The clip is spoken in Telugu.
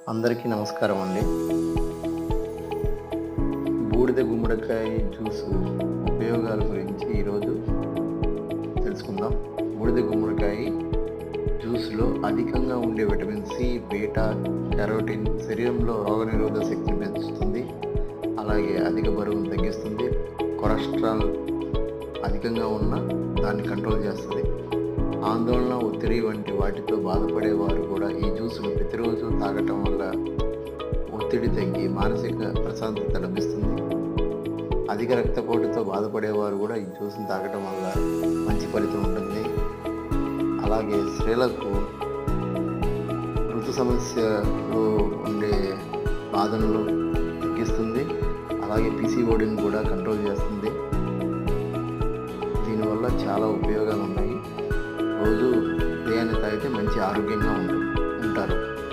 అందరికీ నమస్కారం అండి. బూడిద గుమ్మడికాయ జ్యూస్ ఉపయోగాల గురించి ఈరోజు తెలుసుకుందాం. బూడిద గుమ్మడికాయ జ్యూస్లో అధికంగా ఉండే విటమిన్ సి, బీటా కెరోటిన్ శరీరంలో రోగనిరోధక శక్తిని పెంచుతుంది. అలాగే అధిక బరువును తగ్గిస్తుంది. కొలెస్ట్రాల్ అధికంగా ఉన్న దాన్ని కంట్రోల్ చేస్తుంది. ఆందోళన, ఒత్తిడి వంటి వాటితో బాధపడేవారు కూడా ఈ జ్యూస్ను ప్రతిరోజు తాగటం వల్ల ఒత్తిడి తగ్గి మానసిక ప్రశాంతత లభిస్తుంది. అధిక రక్తపోటుతో బాధపడేవారు కూడా ఈ జ్యూస్ను తాగటం వల్ల మంచి ఫలితం ఉంటుంది. అలాగే స్త్రీలకు ఋతు సమస్యలు ఉండే బాధలను తగ్గిస్తుంది. అలాగే పీసీఓడిని కూడా కంట్రోల్ చేస్తుంది. దీనివల్ల చాలా ఉపయోగాలు ఉన్నాయి. రోజు ఉదయాన్నే తాగితే మంచి ఆరోగ్యంగా ఉంటుంది.